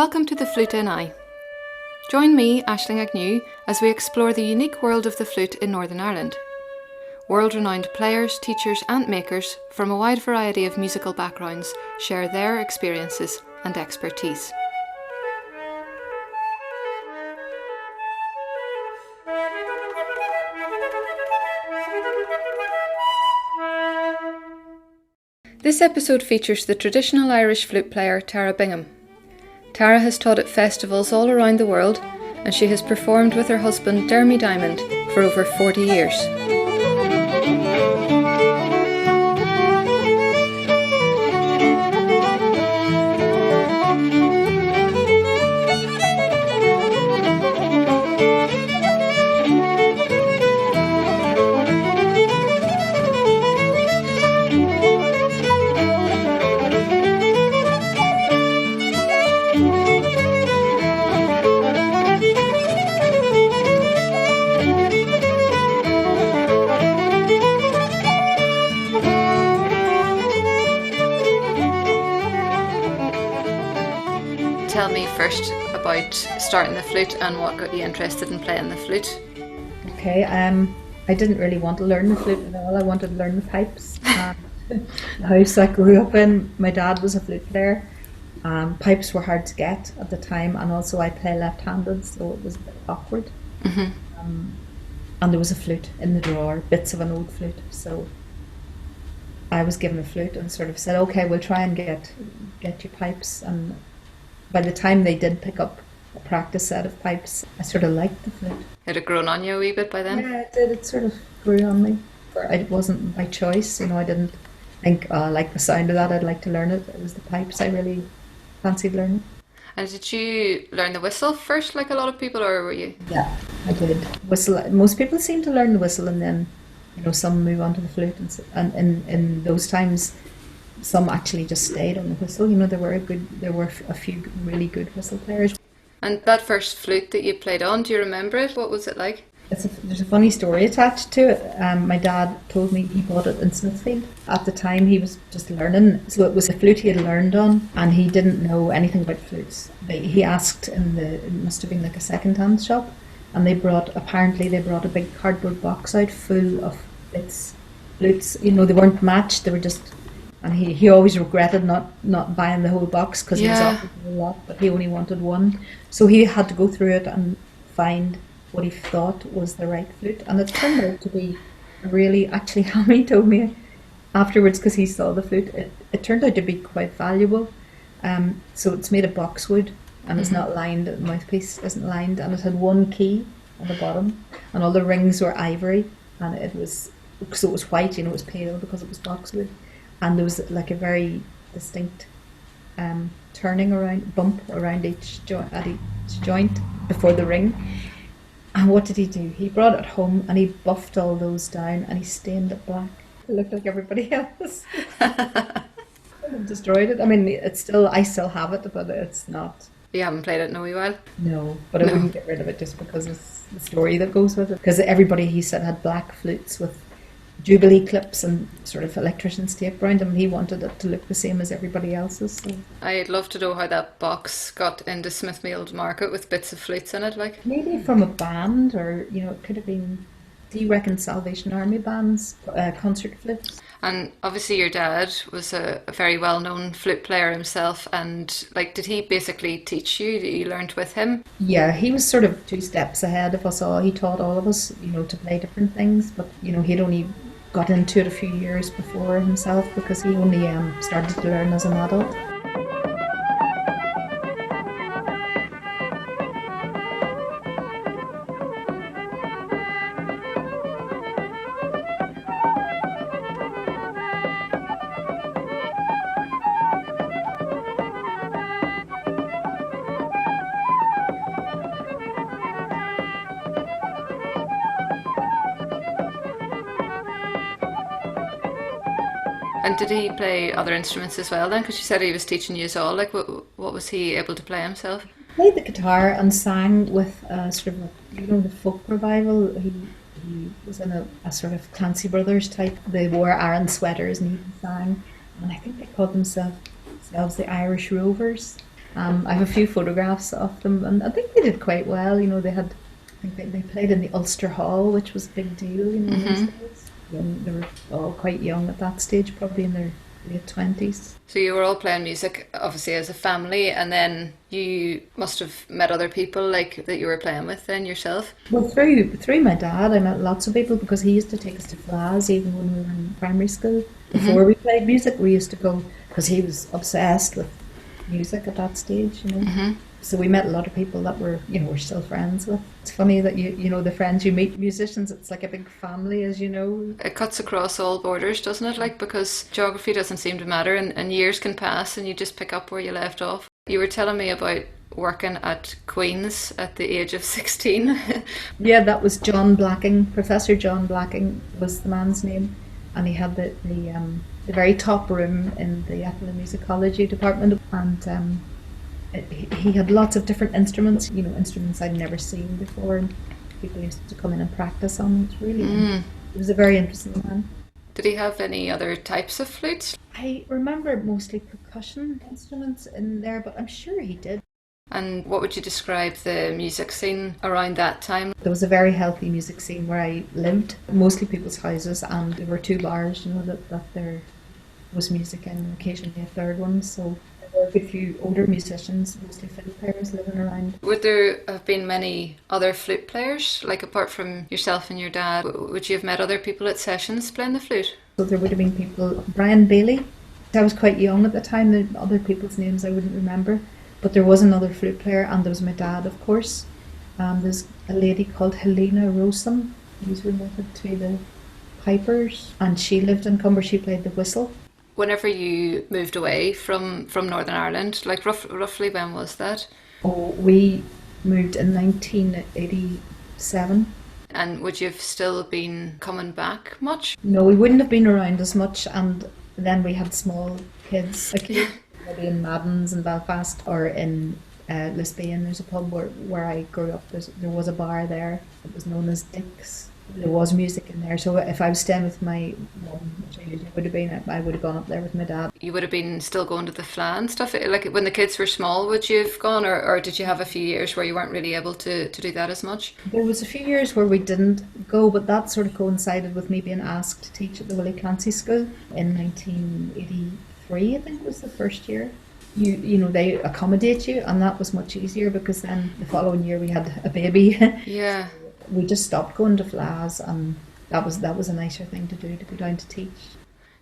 Welcome to the Flute NI. Join me, Aisling Agnew, as we explore the unique world of the flute in Northern Ireland. World-renowned players, teachers and makers from a wide variety of musical backgrounds share their experiences and expertise. This episode features the traditional Irish flute player Tara Bingham. Tara has taught at festivals all around the world, and she has performed with her husband Dermy Diamond for over 40 years. Tell me first about starting the flute and what got you interested in playing the flute. Okay, I didn't really want to learn the flute at all. I wanted to learn the pipes. The house I grew up in, my dad was a flute player. Pipes were hard to get at the time, and also I play left-handed, so it was a bit awkward. Mm-hmm. And there was a flute in the drawer, bits of an old flute, so I was given a flute and sort of said, okay, we'll try and get you pipes. And by the time they did pick up a practice set of pipes, I sort of liked the flute. Had it grown on you a wee bit by then? Yeah, it did. It sort of grew on me. It wasn't by choice, I didn't think, I like the sound of that, I'd like to learn it. It was the pipes I really fancied learning. And did you learn the whistle first, like a lot of people, or were you? Yeah, I did. Whistle. Most people seem to learn the whistle and then, some move on to the flute. And in those times, some actually just stayed on the whistle. There were a few really good whistle players. And that first flute that you played on, do you remember it? What was it like? There's a funny story attached to it. My dad told me he bought it in Smithfield. At the time he was just learning, so it was a flute he had learned on, and he didn't know anything about flutes. He asked it must have been like a second-hand shop, and they brought a big cardboard box out full of flutes. They weren't matched, they were just... And he always regretted not buying the whole box because he was offered a lot, but he only wanted one. So he had to go through it and find what he thought was the right flute. And it turned out to be actually, Hammy told me afterwards, because he saw the flute, it turned out to be quite valuable. So it's made of boxwood, and it's not lined, the mouthpiece isn't lined, and it had one key on the bottom, and all the rings were ivory, and it was white, it was pale because it was boxwood. And there was like a very distinct turning bump around each joint before the ring. And what did he do? He brought it home and he buffed all those down and he stained it black. It looked like everybody else. And destroyed it. I mean, I still have it, but it's not. You haven't played it in a wee while? No, but I wouldn't get rid of it just because it's the story that goes with it. Because everybody, he said, had black flutes with Jubilee clips and sort of electrician's tape around them. He wanted it to look the same as everybody else's. So. I'd love to know how that box got into Smithfield Market with bits of flutes in it, like. Maybe from a band, or it could have been. Do you reckon Salvation Army bands, concert flutes? And obviously your dad was a very well-known flute player himself, and did he basically teach you? You learned with him? Yeah, he was sort of 2 steps ahead of us all. He taught all of us, to play different things, but he'd only got into it a few years before himself because he only started to learn as an adult. And did he play other instruments as well then? Because you said he was teaching you all. What was he able to play himself? He played the guitar and sang with sort of the folk revival. He was in a sort of Clancy Brothers type. They wore Aran sweaters and he sang. And I think they called themselves the Irish Rovers. I have a few photographs of them, and I think they did quite well. They had, I think they played in the Ulster Hall, which was a big deal, those days. They were all quite young at that stage, probably in their late 20s. So you were all playing music, obviously, as a family, and then you must have met other people like that you were playing with then yourself. Well, through my dad, I met lots of people because he used to take us to Flas even when we were in primary school. Before we played music, we used to go because he was obsessed with music at that stage. So we met a lot of people that we're still friends with. It's funny that the friends you meet, musicians, it's like a big family, as you know. It cuts across all borders, doesn't it? Like, because geography doesn't seem to matter, and years can pass and you just pick up where you left off. You were telling me about working at Queen's at the age of 16. Yeah, that was John Blacking. Professor John Blacking was the man's name, and he had the very top room in the ethnomusicology department, and he had lots of different instruments, instruments I'd never seen before, and people used to come in and practice on them. It's really, he was a very interesting man. Did he have any other types of flutes? I remember mostly percussion instruments in there, but I'm sure he did. And what would you describe the music scene around that time? There was a very healthy music scene where I lived, mostly people's houses, and there were two bars, that there was music in, occasionally a third one, so there were a good few older musicians, mostly flute players, living around. Would there have been many other flute players, like apart from yourself and your dad? Would you have met other people at sessions playing the flute? So there would have been people, Brian Bailey. I was quite young at the time, the other people's names I wouldn't remember, but there was another flute player, and there was my dad, of course. There's a lady called Helena Rosen, who's related to the Pipers, and she lived in Cumber. She played the whistle. Whenever you moved away from Northern Ireland, like roughly when was that? Oh, we moved in 1987. And would you have still been coming back much? No, we wouldn't have been around as much, and then we had small kids, like maybe in Maddens in Belfast or in Lisbon. There's a pub where I grew up. There was a bar there. It was known as Dick's. There was music in there, so if I was staying with my mum, which I usually would have been, I would have gone up there with my dad. You would have been still going to the Fla and stuff? Like when the kids were small, would you have gone, or did you have a few years where you weren't really able to do that as much? There was a few years where we didn't go, but that sort of coincided with me being asked to teach at the Willie Clancy School in 1983, I think was the first year. They accommodate you, and that was much easier because then the following year we had a baby. Yeah. We just stopped going to Flas, and that was a nicer thing to do, to go down to teach.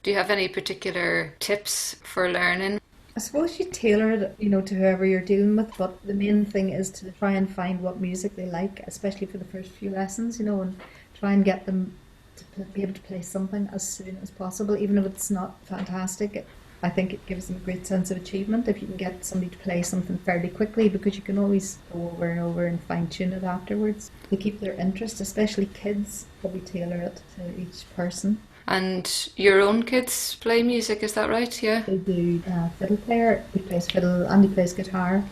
Do you have any particular tips for learning? I suppose you tailor it, to whoever you're dealing with, but the main thing is to try and find what music they like, especially for the first few lessons, and try and get them to be able to play something as soon as possible, even if it's not fantastic. I think it gives them a great sense of achievement if you can get somebody to play something fairly quickly, because you can always go over and over and fine-tune it afterwards. To keep their interest, especially kids, probably tailor it to each person. And your own kids play music, is that right? Yeah. They do. Fiddle player, he plays fiddle and he plays guitar.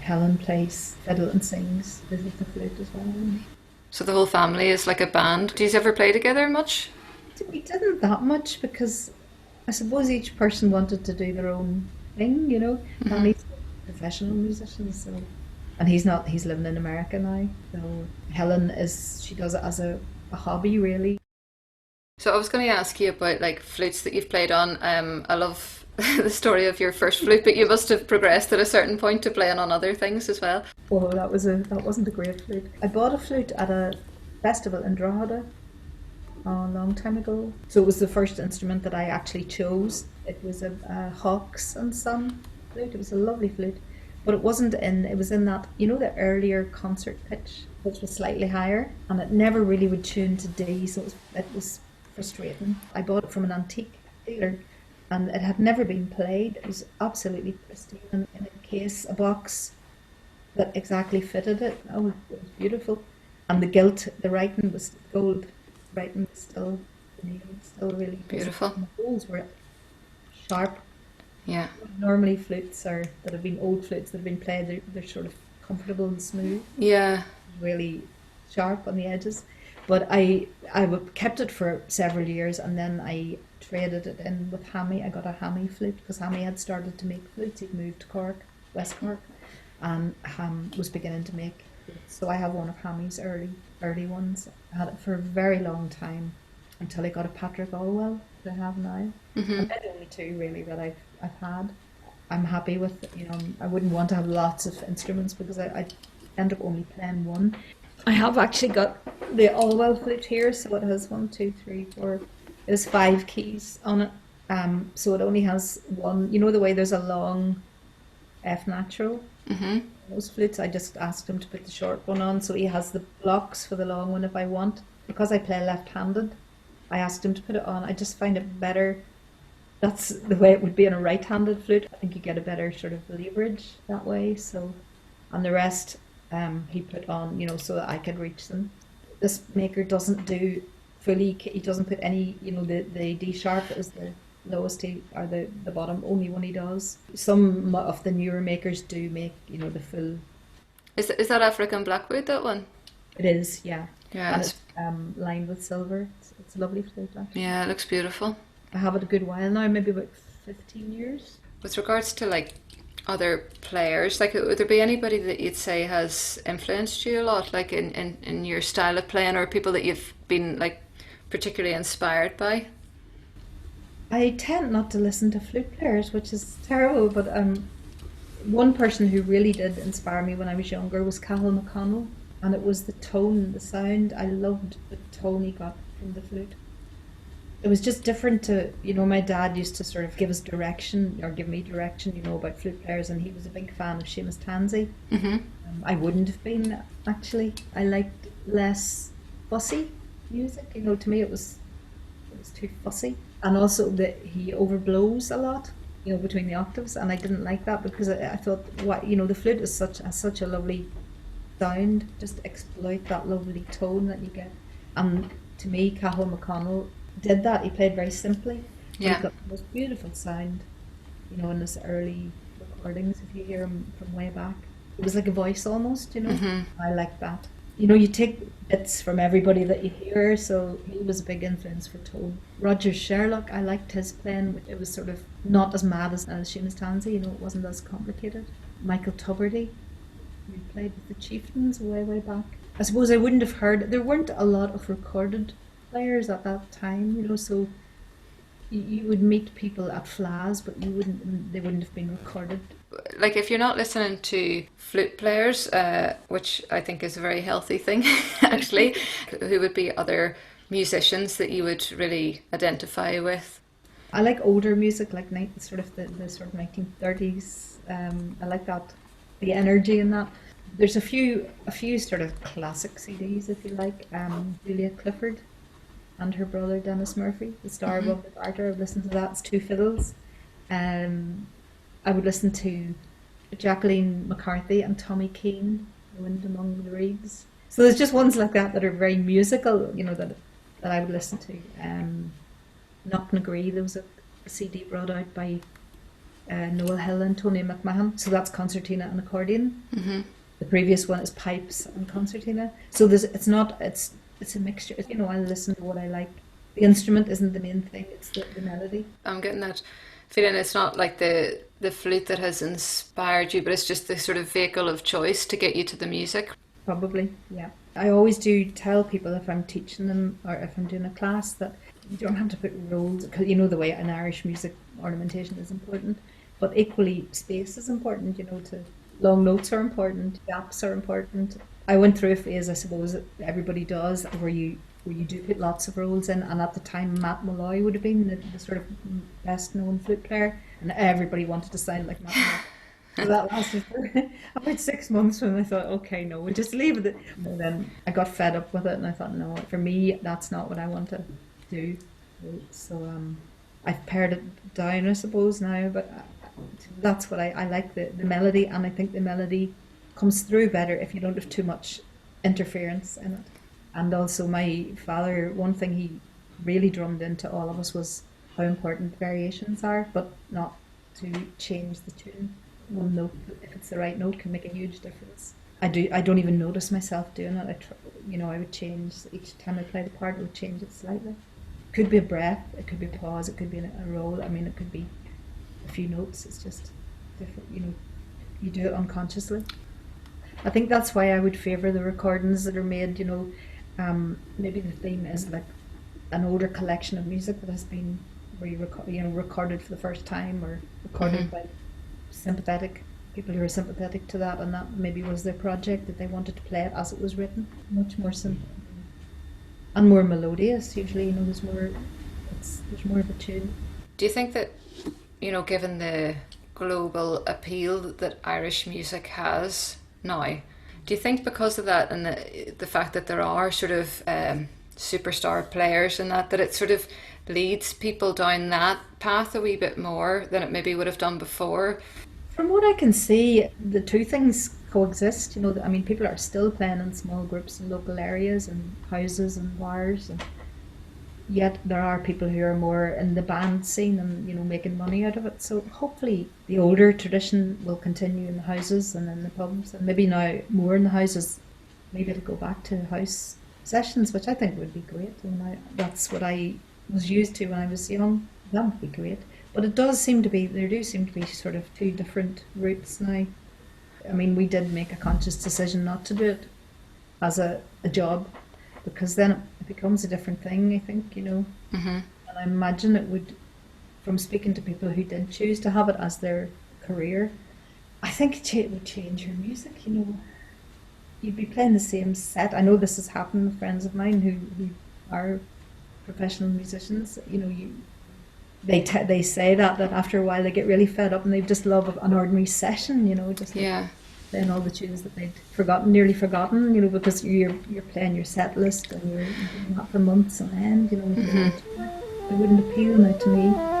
Helen plays fiddle and sings. This is the flute as well. So the whole family is like a band. Do you ever play together much? We didn't that much because I suppose each person wanted to do their own thing, And he's a professional musician, so, and he's living in America now. So Helen she does it as a hobby, really. So I was going to ask you about like flutes that you've played on. I love the story of your first flute, but you must have progressed at a certain point to playing on other things as well. Oh, that wasn't a great flute. I bought a flute at a festival in Drogheda a long time ago. So it was the first instrument that I actually chose. It was a Hawks and Son flute. It was a lovely flute, but it was in that, the earlier concert pitch, which was slightly higher, and it never really would tune to D, so it was frustrating. I bought it from an antique dealer, and it had never been played. It was absolutely pristine in a case, a box that exactly fitted it. Oh, it was beautiful. And the writing was gold. Writing was still really beautiful. And the holes were sharp. Yeah. Normally flutes that have been old flutes that have been played, they're sort of comfortable and smooth. Yeah. Really sharp on the edges. But I kept it for several years, and then I traded it in with Hammy. I got a Hammy flute because Hammy had started to make flutes. He'd moved to Cork West Cork, and was beginning to make flutes. So I have one of Hammy's early ones. I had it for a very long time until I got a Patrick Allwell that I have now. Mm-hmm. And they're the only two really that I've had. I'm happy with, I wouldn't want to have lots of instruments because I end up only playing one. I have actually got the Allwell flute here, so it has 1, 2, 3, 4. It has 5 keys on it. So it only has one. You know the way there's a long F natural? Mm-hmm. Those flutes, I just asked him to put the short one on, so he has the blocks for the long one if I want. Because I play left-handed, I asked him to put it on. I just find it better. That's the way it would be on a right-handed flute. I think you get a better sort of leverage that way. So, and the rest he put on, so that I could reach them. This maker doesn't do fully. He doesn't put any. The D sharp is the lowest or the bottom. Only one he does. Some of the newer makers do make the full. Is that African blackwood, that one? It is, yeah. Yeah. And it's lined with silver. It's a lovely flute. Actually. Yeah, it looks beautiful. I have it a good while now, maybe about 15 years. With regards to other players, would there be anybody that you'd say has influenced you a lot, in your style of playing, or people that you've been particularly inspired by? I tend not to listen to flute players, which is terrible, but one person who really did inspire me when I was younger was Cathal McConnell, and it was the tone, the sound. I loved the tone he got from the flute. It was just different to, my dad used to sort of give us direction, or give me direction, about flute players, and he was a big fan of Seamus Tansey. Mm-hmm. I wouldn't have been, actually. I liked less fussy music, to me it was too fussy. And also that he overblows a lot, between the octaves, and I didn't like that because I thought, the flute is such a lovely sound, just exploit that lovely tone that you get. And to me, Cathal McConnell did that. He played very simply. Yeah. He got the most beautiful sound, in his early recordings, if you hear him from way back. It was like a voice almost, Mm-hmm. I like that. You take bits from everybody that you hear, so he was a big influence for tone. Roger Sherlock, I liked his playing. It was sort of not as mad as Seamus Tansey, it wasn't as complicated. Michael Tuberty, who played with the Chieftains way back. I suppose I wouldn't have heard, there weren't a lot of recorded players at that time, so you would meet people at Flas, but they wouldn't have been recorded. If you're not listening to flute players, which I think is a very healthy thing, actually, who would be other musicians that you would really identify with? I like older music, like the sort of 1930s. I like that, the energy in that. There's a few sort of classic CDs, if you like. Julia Clifford and her brother Dennis Murphy, The Star Above the Garter. I would listen to that. It's 2 fiddles. I would listen to Jacqueline McCarthy and Tommy Keane, The Wind Among the Reeds. So there's just ones like that are very musical, that I would listen to. Knocknagree, there was a CD brought out by Noel Hill and Tony McMahon. So that's concertina and accordion. Mm-hmm. The previous one is pipes and concertina. So it's a mixture. I listen to what I like. The instrument isn't the main thing, it's the melody. I'm getting that feeling it's not like the flute that has inspired you, but it's just the sort of vehicle of choice to get you to the music. Probably, yeah. I always do tell people if I'm teaching them or if I'm doing a class that you don't have to put rolls, because the way in Irish music ornamentation is important, but equally space is important, to long notes are important, gaps are important. I went through a phase, I suppose, that everybody does, where you do put lots of rolls in, and at the time Matt Molloy would have been the sort of best known flute player, and everybody wanted to sound like Matt Molloy. So that lasted for about 6 months when I thought, okay, no, we'll just leave it. And then I got fed up with it, and I thought, no, for me, that's not what I want to do. So I've pared it down, I suppose, now, but that's what I like, the melody, and I think the melody comes through better if you don't have too much interference in it. And also my father, one thing he really drummed into all of us was how important variations are, but not to change the tune. One note, if it's the right note, can make a huge difference. I don't even notice myself doing it. I would change each time I play the part. I would change it slightly. It could be a breath, it could be a pause, it could be a roll. It could be a few notes. It's just different. you do it unconsciously. I think that's why I would favour the recordings that are made, maybe the theme is like an older collection of music that has been recorded for the first time, or recorded by sympathetic people who are sympathetic to that, and that maybe was their project, that they wanted to play it as it was written. Much more simple and more melodious. Usually, there's more of a tune. Do you think that, given the global appeal that Irish music has now, do you think because of that, and the fact that there are sort of superstar players and that it sort of leads people down that path a wee bit more than it maybe would have done before? From what I can see, the two things coexist. People are still playing in small groups in local areas and houses and bars, and yet there are people who are more in the band scene and making money out of it. So hopefully the older tradition will continue in the houses and in the pubs, and maybe now more in the houses. Maybe it'll go back to house sessions, which I think would be great. That's what I was used to when I was young. That would be great. But there do seem to be sort of two different routes now. We did make a conscious decision not to do it as a job, because then it becomes a different thing, I think, And I imagine it would, from speaking to people who did choose to have it as their career, I think it would change your music, You'd be playing the same set. I know this has happened with friends of mine who are professional musicians. They say that after a while they get really fed up and they just love an ordinary session, playing all the tunes that they'd nearly forgotten, because you're playing your set list and you're doing that for months on end, It wouldn't appeal now to me.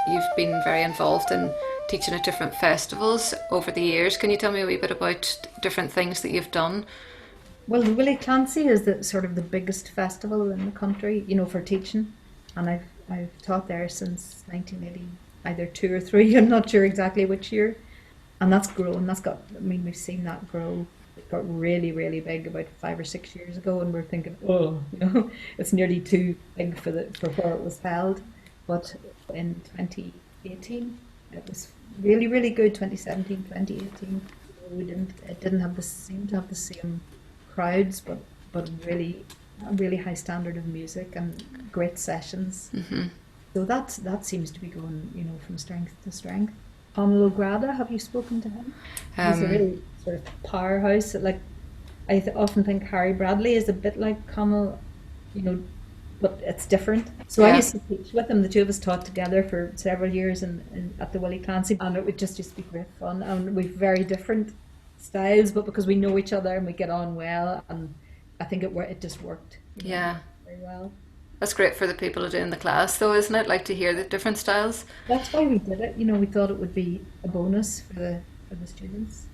You've been very involved in teaching at different festivals over the years. Can you tell me a wee bit about different things that you've done? Well, the Willie Clancy is the biggest festival in the country, for teaching, and I've taught there since 1980, either 2 or 3. I'm not sure exactly which year, and that's grown. We've seen that grow. It got really, really big about 5 or 6 years ago, and we're thinking, it's nearly too big for where it was held. But in 2018, it was really, really good. 2017, 2018, it didn't seem to have the same crowds, but really a really high standard of music and great sessions. So that seems to be going, from strength to strength. Conal O'Grada, have you spoken to him? He's a really sort of powerhouse. Like, I often think Harry Bradley is a bit like Conal, but it's different. So I used to teach with him. The two of us taught together for several years at the Willie Clancy, and it would just be great fun. And we've very different styles, but because we know each other and we get on well, and I think it just worked. Very well. That's great for the people who do in the class, though, isn't it? Like, to hear the different styles. That's why we did it. We thought it would be a bonus for the students.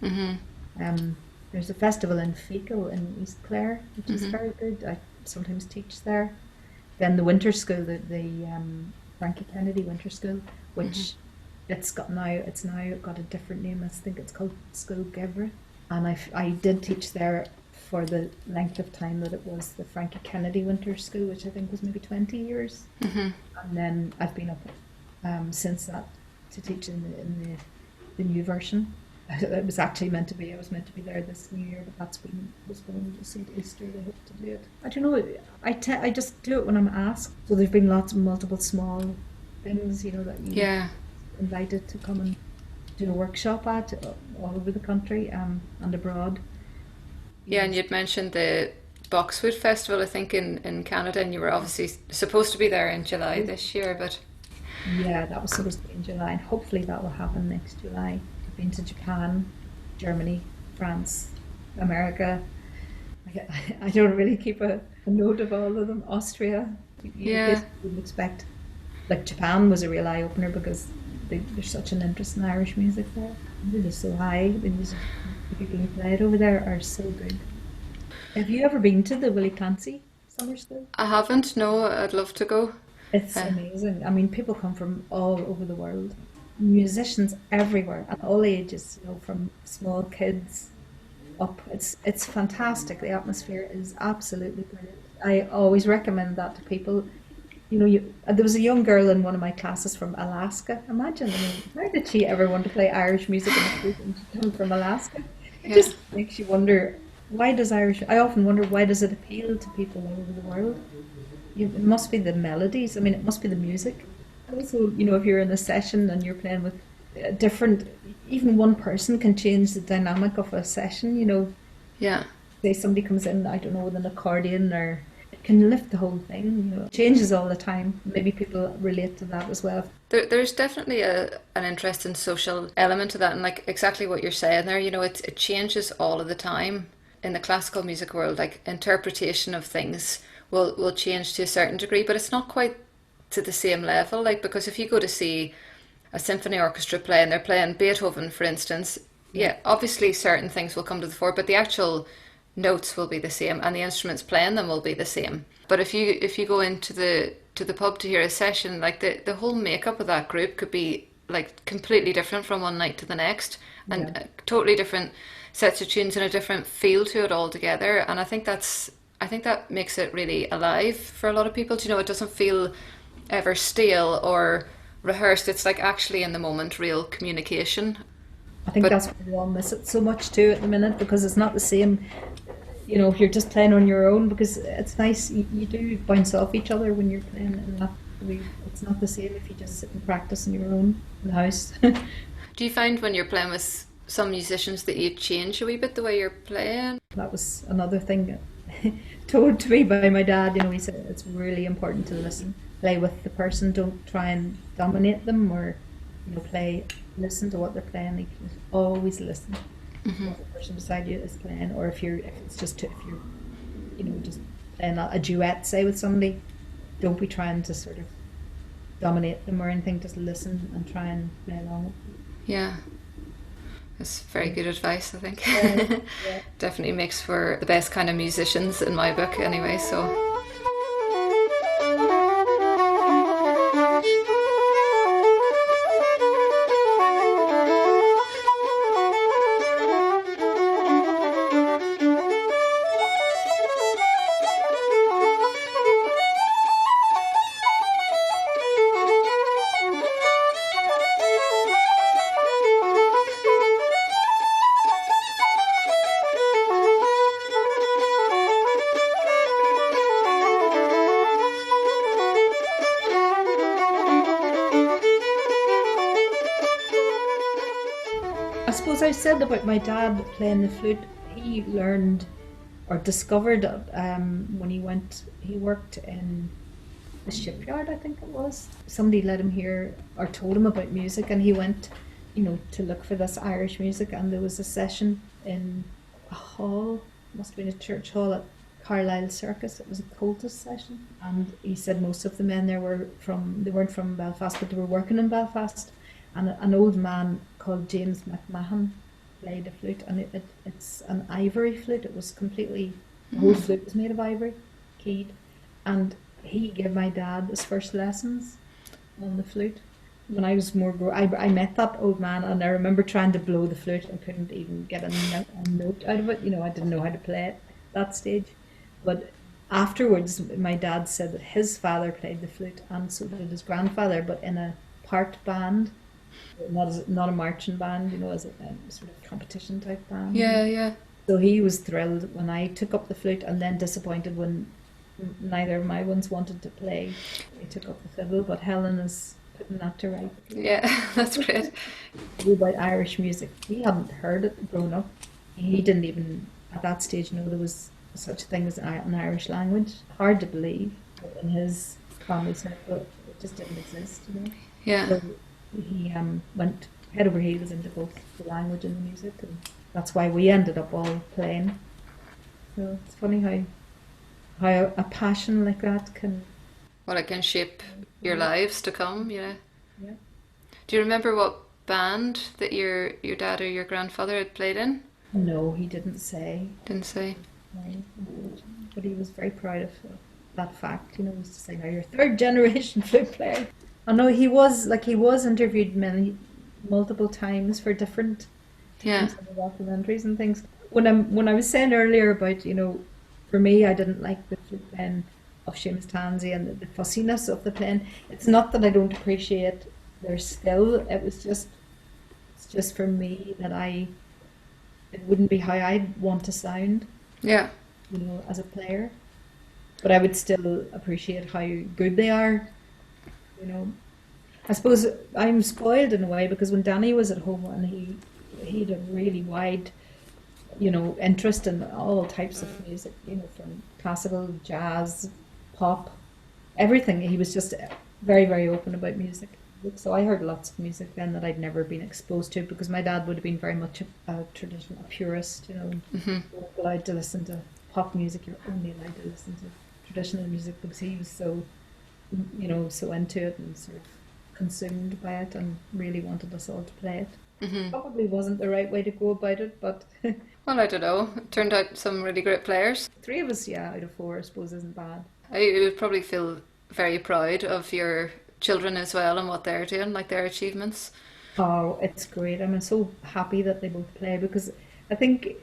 There's a festival in Fecal in East Clare, which is very good. I sometimes teach there. Then the winter school, the Frankie Kennedy Winter School, which it's now got a different name. I think it's called School Givre, and I did teach there for the length of time that it was the Frankie Kennedy Winter School, which I think was maybe 20 years. And then I've been up since that to teach in the new version. It was actually meant to be. I was meant to be there this new year, but that's been postponed to suit Easter. They hope to do it. I don't know. I just do it when I'm asked. So there've been multiple small things, that you invited to come and do a workshop at all over the country and abroad. Yeah, and you'd mentioned the Boxwood Festival, I think, in Canada, and you were obviously supposed to be there in July this year, but... Yeah, that was supposed to be in July, and hopefully that will happen next July. I've been to Japan, Germany, France, America. I don't really keep a note of all of them. Austria, you wouldn't expect. like Japan was a real eye opener because there's such an interest in Irish music there. They're just so high. The music, the people who play it over there are so good. Have you ever been to the Willie Clancy Summer School? I haven't, no, I'd love to go. It's Uh, amazing. I mean, people come from all over the world, musicians everywhere, at all ages. You know, from small kids up. It's fantastic. The atmosphere is absolutely brilliant. I always recommend that to people. You know, there was a young girl in one of my classes from Alaska. Imagine, I mean, how did she ever want to play Irish music in a flute and she come from Alaska? It yeah. just makes you wonder, why does Irish, I often wonder, why does it appeal to people all over the world? It must be the melodies. I mean, it must be the music. Also, you know, if you're in a session and you're playing with different, even one person can change the dynamic of a session. You know, Yeah. say somebody comes in, I don't know, with an accordion or it can lift the whole thing. You know, it changes all the time. Maybe people relate to that as well. There's definitely an interesting social element to that, and like exactly what you're saying there, you know, it changes all of the time. In the classical music world, like interpretation of things will change to a certain degree, but it's not quite to the same level. Like, because if you go to see a symphony orchestra play and they're playing Beethoven, for instance, Yeah, yeah, obviously certain things will come to the fore, but the actual notes will be the same and the instruments playing them will be the same. But if you go into the pub to hear a session, like the whole makeup of that group could be like completely different from one night to the next, yeah. and totally different sets of tunes and a different feel to it altogether. And I think that makes it really alive for a lot of people. Do you know, it doesn't feel ever stale or rehearsed. It's like actually in the moment, real communication. I think But that's why we all miss it so much too at the minute because it's not the same. You know, if you're just playing on your own, because it's nice, you do bounce off each other when you're playing in that way. It's not the same if you just sit and practice on your own in the house. do you find when you're playing with some musicians that you change a wee bit the way you're playing? That was another thing told to me by my dad. You know, he said it's really important to listen, play with the person, don't try and dominate them or, you know, listen to what they're playing. Like, always listen to what the person beside you is playing, or if it's just if you're, you know, just playing a duet, say with somebody, don't be trying to sort of dominate them or anything. Just listen and try and play along with them. Yeah, that's very good advice, I think. Yeah. Definitely makes for the best kind of musicians in my book, anyway. So. I suppose I said about my dad playing the flute. He learned or discovered when he worked in the shipyard, I think it was. Somebody let him hear or told him about music, and he went, you know, to look for this Irish music. And there was a session in a hall, must have been a church hall at Carlisle Circus. It was a cultist session, and he said most of the men there they weren't from Belfast, but they were working in Belfast. And an old man called James McMahon played a flute, and it's an ivory flute. It was completely, the whole flute was made of ivory, keyed, and he gave my dad his first lessons on the flute. When I was I met that old man, and I remember trying to blow the flute and couldn't even get a note out of it. You know, I didn't know how to play it at that stage. But afterwards, my dad said that his father played the flute, and so did his grandfather, but in a part band. Not a marching band, you know, as a sort of competition type band. Yeah, yeah. So he was thrilled when I took up the flute, and then disappointed when neither of my ones wanted to play. He took up the fiddle, but Helen is putting that to right. Yeah, that's great. About Irish music, he hadn't heard it growing up. He didn't even at that stage know there was such a thing as an Irish language. Hard to believe, but in his family circle, it just didn't exist, you know. Yeah. So he went head over heels into both the language and the music, and that's why we ended up all playing. So it's funny how a passion like that can Well, it can shape your lives to come. Yeah. Yeah. Do you remember what band that your dad or your grandfather had played in? No, he didn't say. Didn't say. No, unfortunately. But he was very proud of that fact. He used to say, "Now you're third generation flute player." I know he was interviewed multiple times for different Yeah. teams and documentaries and things. When I was saying earlier about, for me, I didn't like the flute playing of Seamus Tansey and the fussiness of the playing. It's not that I don't appreciate their skill. It's just for me that it wouldn't be how I'd want to sound, Yeah. as a player. But I would still appreciate how good they are, you know. I suppose I'm spoiled in a way because when Danny was at home and he had a really wide, interest in all types of music, from classical, jazz, pop, everything. He was just very, very open about music. So I heard lots of music then that I'd never been exposed to because my dad would have been very much a traditional, a purist, Mm-hmm. You're not allowed to listen to pop music, you're only allowed to listen to traditional music because he was so, so into it and sort of consumed by it and really wanted us all to play it. Mm-hmm. Probably wasn't the right way to go about it, but Well, I don't know. It turned out some really great players. 3 of us, yeah, out of 4, I suppose, isn't bad. You would probably feel very proud of your children as well and what they're doing, like their achievements. Oh, it's great. I'm so happy that they both play because I think,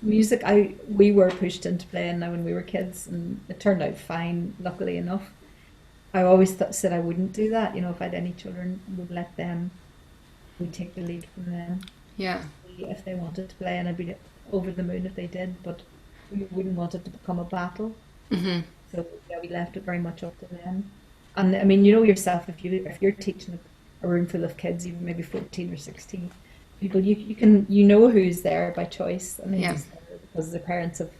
music, we were pushed into playing now when we were kids and it turned out fine, luckily enough. I always said I wouldn't do that, if I had any children, we'd take the lead from them. Yeah. If they wanted to play and I'd be over the moon if they did, but we wouldn't want it to become a battle. Mm-hmm. So yeah, we left it very much up to them. And I mean, you know yourself, if you're teaching a room full of kids, even maybe 14 or 16 people, you know who's there by choice, and Yeah. who's there because the parents have,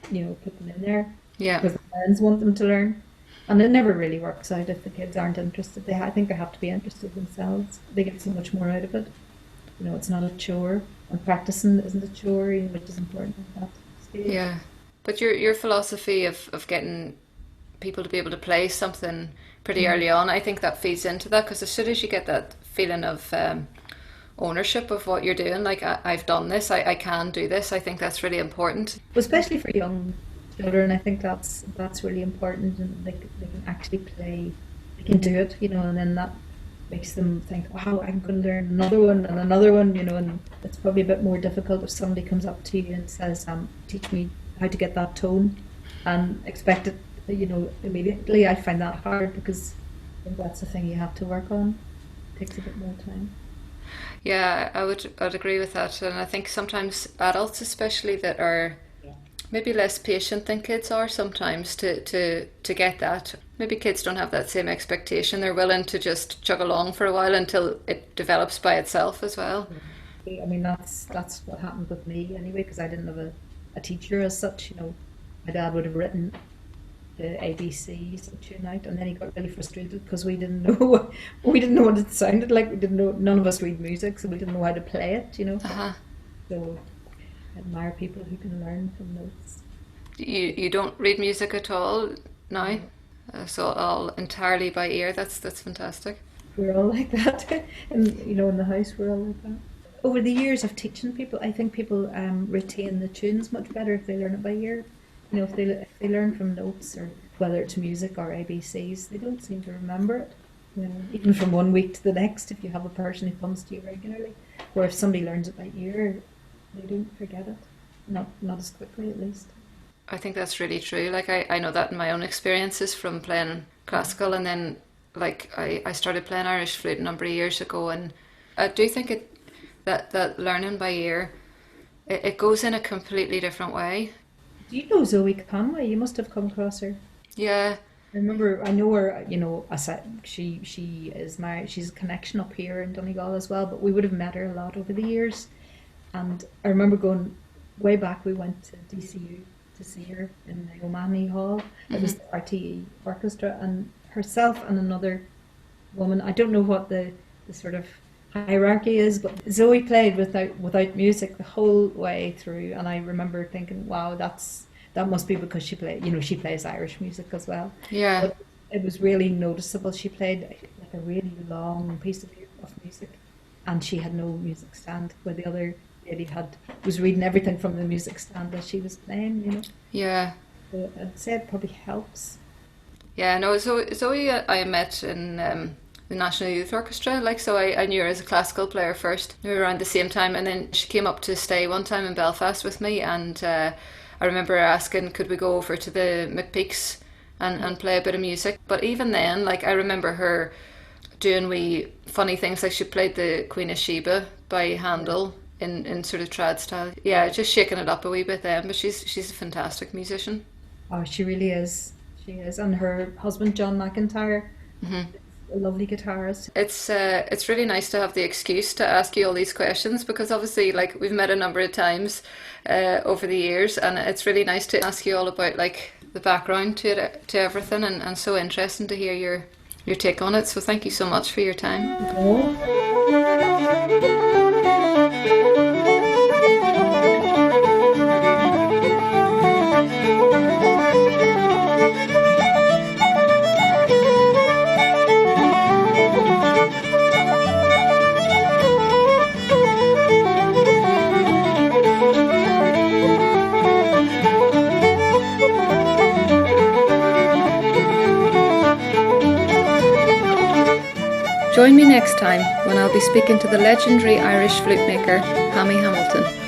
put them in there Yeah. because the parents want them to learn. And it never really works out if the kids aren't interested. I think they have to be interested themselves. They get so much more out of it. It's not a chore, and practicing isn't a chore, which is important at that stage. Yeah. But your philosophy of getting people to be able to play something pretty early on, I think that feeds into that because as soon as you get that feeling of ownership of what you're doing, like I've done this, I can do this, I think that's really important. Especially for young children, I think that's really important, and they can actually play, they can do it, and then that makes them think, wow, I'm going to learn another one and another one, and it's probably a bit more difficult if somebody comes up to you and says, teach me how to get that tone, and expect it, immediately. I find that hard because I think that's the thing you have to work on. It takes a bit more time. Yeah, I'd agree with that, and I think sometimes adults, especially that are maybe less patient than kids are sometimes to get that. Maybe kids don't have that same expectation. They're willing to just chug along for a while until it develops by itself as well. I mean, that's what happened with me anyway, because I didn't have a teacher as such. My dad would have written the ABCs and tune out, and then he got really frustrated because we didn't know what it sounded like. We didn't know. None of us read music, so we didn't know how to play it. Uh-huh. So I admire people who can learn from notes. You don't read music at all now, so all entirely by ear. That's fantastic. We're all like that, and in the house we're all like that. Over the years of teaching people, I think people retain the tunes much better if they learn it by ear. If they learn from notes, or whether it's music or ABCs, they don't seem to remember it. Even from one week to the next, if you have a person who comes to you regularly, or if somebody learns it by ear, they don't forget it. Not as quickly, at least. I think that's really true. Like I know that in my own experiences from playing classical, and then like I started playing Irish flute a number of years ago, and I do think that learning by ear, it goes in a completely different way. Do you know Zoe Conway? You must have come across her. Yeah. I know her, she is married, she's a connection up here in Donegal as well, but we would have met her a lot over the years. And I remember going way back, we went to DCU to see her in the O'Mahony Hall. It was the RTE orchestra, and herself and another woman, I don't know what the sort of hierarchy is, but Zoe played without music the whole way through, and I remember thinking, wow, that must be because she plays Irish music as well. Yeah. But it was really noticeable. She played like a really long piece of music, and she had no music stand, where the other lady was reading everything from the music stand as she was playing. Yeah. So I'd say it probably helps. Yeah, no, Zoe I met in the National Youth Orchestra, like, so I knew her as a classical player first. We were around the same time, and then she came up to stay one time in Belfast with me, and I remember asking, could we go over to the McPeaks and play a bit of music? But even then, like, I remember her doing wee funny things, like she played the Queen of Sheba by Handel in sort of trad style. Yeah, just shaking it up a wee bit then, but she's a fantastic musician. Oh, she really is. She is. And her husband, John McIntyre, a lovely guitarist. It's really nice to have the excuse to ask you all these questions, because obviously, like, we've met a number of times over the years, and it's really nice to ask you all about, like, the background to everything, and so interesting to hear your take on it. So thank you so much for your time. Join me next time when I'll be speaking to the legendary Irish flute maker, Hammy Hamilton.